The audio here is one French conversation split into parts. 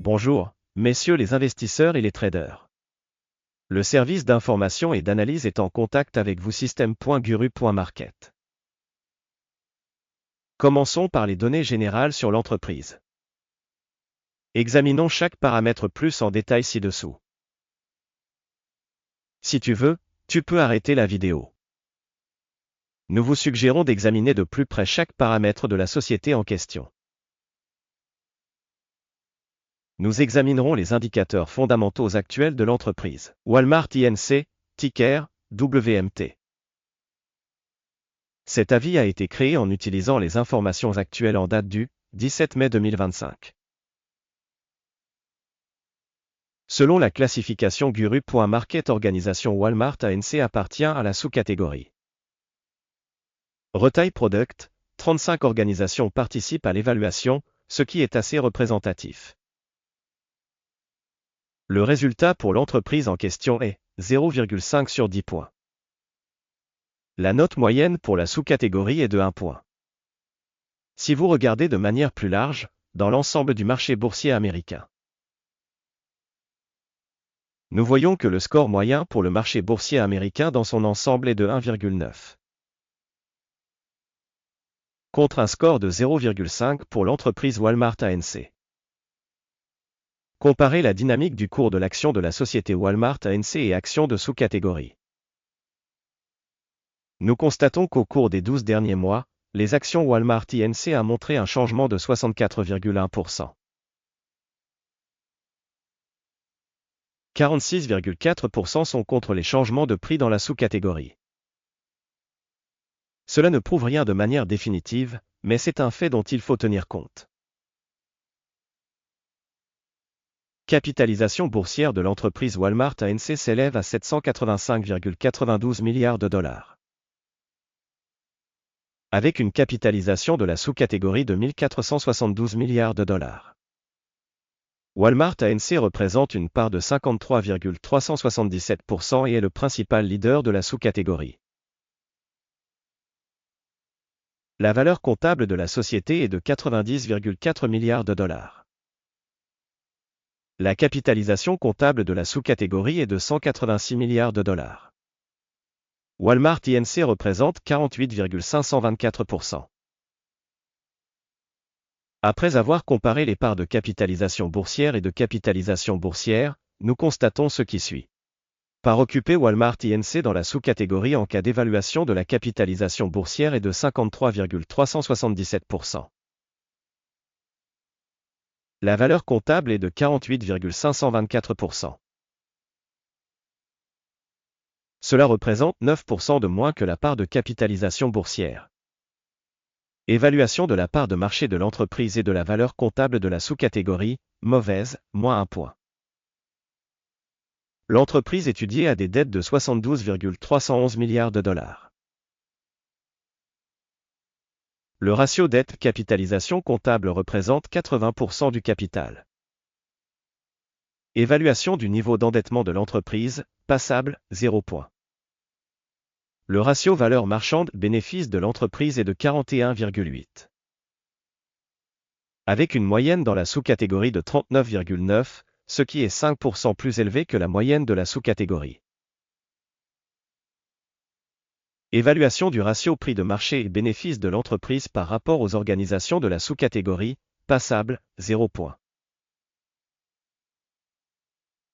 Bonjour, messieurs les investisseurs et les traders. Le service d'information et d'analyse est en contact avec vous système.guru.market. Commençons par les données générales sur l'entreprise. Examinons chaque paramètre plus en détail ci-dessous. Si tu veux, tu peux arrêter la vidéo. Nous vous suggérons d'examiner de plus près chaque paramètre de la société en question. Nous examinerons les indicateurs fondamentaux actuels de l'entreprise. Walmart Inc., ticker, WMT. Cet avis a été créé en utilisant les informations actuelles en date du 17 mai 2025. Selon la classification Guru.market, organisation Walmart Inc. appartient à la sous-catégorie Retail Product. 35 organisations participent à l'évaluation, ce qui est assez représentatif. Le résultat pour l'entreprise en question est 0,5 sur 10 points. La note moyenne pour la sous-catégorie est de 1 point. Si vous regardez de manière plus large, dans l'ensemble du marché boursier américain, nous voyons que le score moyen pour le marché boursier américain dans son ensemble est de 1,9. Contre un score de 0,5 pour l'entreprise Walmart Inc. Comparez la dynamique du cours de l'action de la société Walmart Inc. et actions de sous-catégorie. Nous constatons qu'au cours des 12 derniers mois, les actions Walmart Inc. a montré un changement de 64,1%. 46,4% sont contre les changements de prix dans la sous-catégorie. Cela ne prouve rien de manière définitive, mais c'est un fait dont il faut tenir compte. Capitalisation boursière de l'entreprise Walmart Inc. s'élève à 785,92 milliards de dollars. Avec une capitalisation de la sous-catégorie de 1472 milliards de dollars. Walmart Inc. représente une part de 53,377% et est le principal leader de la sous-catégorie. La valeur comptable de la société est de 90,4 milliards de dollars. La capitalisation comptable de la sous-catégorie est de 186 milliards de dollars. Walmart Inc. représente 48,524%. Après avoir comparé les parts de capitalisation boursière et de capitalisation boursière, nous constatons ce qui suit. Part occupée Walmart Inc. dans la sous-catégorie en cas d'évaluation de la capitalisation boursière est de 53,377%. La valeur comptable est de 48,524%. Cela représente 9% de moins que la part de capitalisation boursière. Évaluation de la part de marché de l'entreprise et de la valeur comptable de la sous-catégorie, mauvaise, moins 1 point. L'entreprise étudiée a des dettes de 72,311 milliards de dollars. Le ratio dette-capitalisation comptable représente 80% du capital. Évaluation du niveau d'endettement de l'entreprise, passable, 0 point. Le ratio valeur marchande-bénéfice de l'entreprise est de 41,8. Avec une moyenne dans la sous-catégorie de 39,9, ce qui est 5% plus élevé que la moyenne de la sous-catégorie. Évaluation du ratio prix de marché et bénéfice de l'entreprise par rapport aux organisations de la sous-catégorie, passable, 0 point.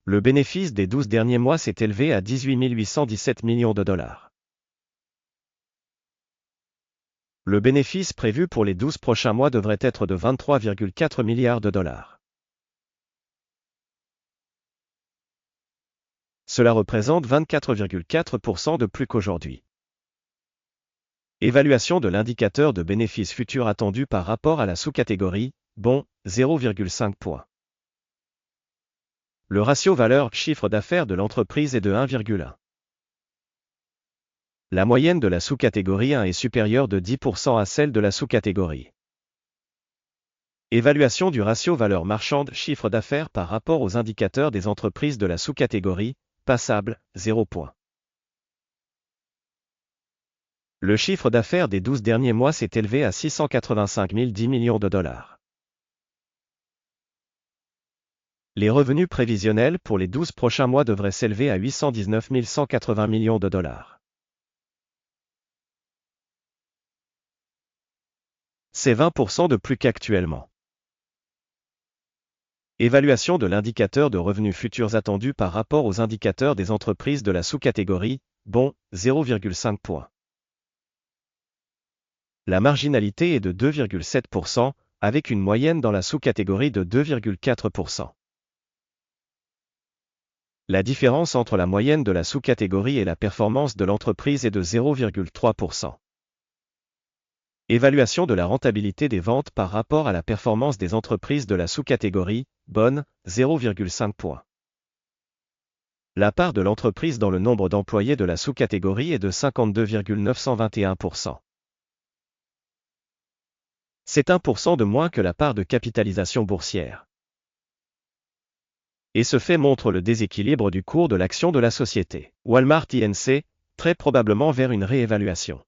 Le bénéfice des 12 derniers mois s'est élevé à 18 817 millions de dollars. Le bénéfice prévu pour les 12 prochains mois devrait être de 23,4 milliards de dollars. Cela représente 24,4% de plus qu'aujourd'hui. Évaluation de l'indicateur de bénéfice futur attendu par rapport à la sous-catégorie, bon, 0,5 point. Le ratio valeur-chiffre d'affaires de l'entreprise est de 1,1. La moyenne de la sous-catégorie 1 est supérieure de 10% à celle de la sous-catégorie. Évaluation du ratio valeur marchande-chiffre d'affaires par rapport aux indicateurs des entreprises de la sous-catégorie, passable, 0 point. Le chiffre d'affaires des 12 derniers mois s'est élevé à 685 010 millions de dollars. Les revenus prévisionnels pour les 12 prochains mois devraient s'élever à 819 180 millions de dollars. C'est 20% de plus qu'actuellement. Évaluation de l'indicateur de revenus futurs attendus par rapport aux indicateurs des entreprises de la sous-catégorie, bon, 0,5 points. La marginalité est de 2,7%, avec une moyenne dans la sous-catégorie de 2,4%. La différence entre la moyenne de la sous-catégorie et la performance de l'entreprise est de 0,3%. Évaluation de la rentabilité des ventes par rapport à la performance des entreprises de la sous-catégorie, bonne, 0,5 points. La part de l'entreprise dans le nombre d'employés de la sous-catégorie est de 52,921%. C'est 1% de moins que la part de capitalisation boursière. Et ce fait montre le déséquilibre du cours de l'action de la société. Walmart Inc., très probablement vers une réévaluation.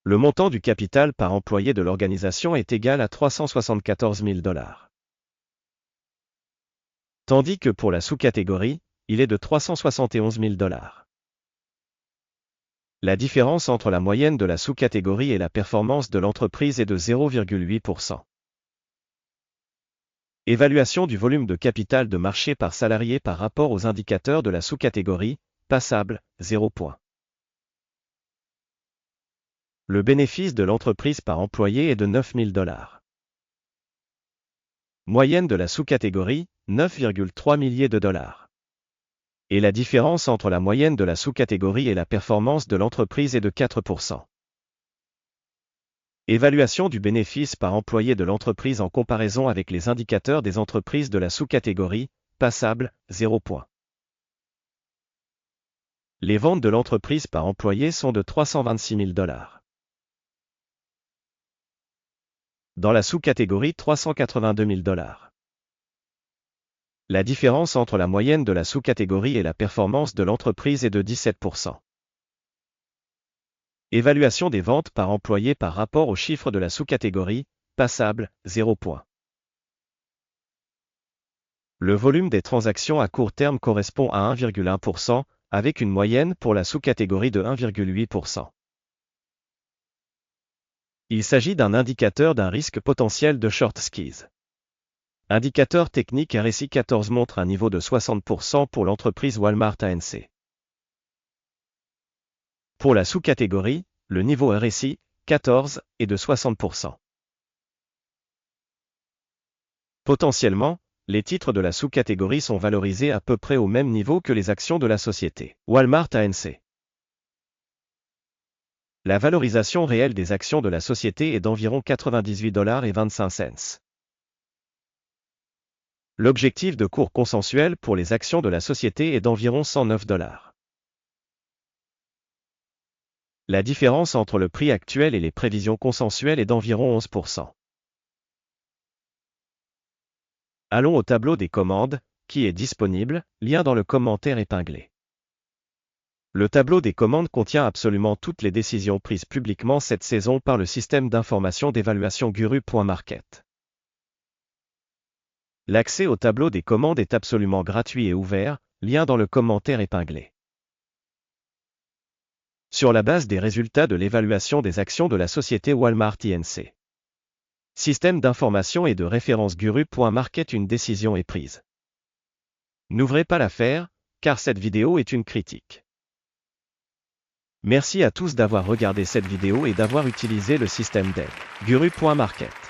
Le montant du capital par employé de l'organisation est égal à 374 000 $. Tandis que pour la sous-catégorie, il est de 371 000 $. La différence entre la moyenne de la sous-catégorie et la performance de l'entreprise est de 0,8%. Évaluation du volume de capital de marché par salarié par rapport aux indicateurs de la sous-catégorie, passable, 0 points. Le bénéfice de l'entreprise par employé est de 9 000 $. Moyenne de la sous-catégorie, 9,3 milliers de dollars. Et la différence entre la moyenne de la sous-catégorie et la performance de l'entreprise est de 4%. Évaluation du bénéfice par employé de l'entreprise en comparaison avec les indicateurs des entreprises de la sous-catégorie, passable, 0 points. Les ventes de l'entreprise par employé sont de 326 000 $. Dans la sous-catégorie 382 000 $. La différence entre la moyenne de la sous-catégorie et la performance de l'entreprise est de 17%. Évaluation des ventes par employé par rapport au chiffre de la sous-catégorie, passable, 0 points. Le volume des transactions à court terme correspond à 1,1%, avec une moyenne pour la sous-catégorie de 1,8%. Il s'agit d'un indicateur d'un risque potentiel de short squeeze. Indicateur technique RSI 14 montre un niveau de 60% pour l'entreprise Walmart Inc. Pour la sous-catégorie, le niveau RSI 14 est de 60%. Potentiellement, les titres de la sous-catégorie sont valorisés à peu près au même niveau que les actions de la société Walmart Inc. La valorisation réelle des actions de la société est d'environ 98,25 $. L'objectif de cours consensuel pour les actions de la société est d'environ 109 $. La différence entre le prix actuel et les prévisions consensuelles est d'environ 11%. Allons au tableau des commandes, qui est disponible, lien dans le commentaire épinglé. Le tableau des commandes contient absolument toutes les décisions prises publiquement cette saison par le système d'information d'évaluation Guru.market. L'accès au tableau des commandes est absolument gratuit et ouvert, lien dans le commentaire épinglé. Sur la base des résultats de l'évaluation des actions de la société Walmart Inc. Système d'information et de référence Guru.market, une décision est prise. N'ouvrez pas l'affaire, car cette vidéo est une critique. Merci à tous d'avoir regardé cette vidéo et d'avoir utilisé le système d'aide Guru.market.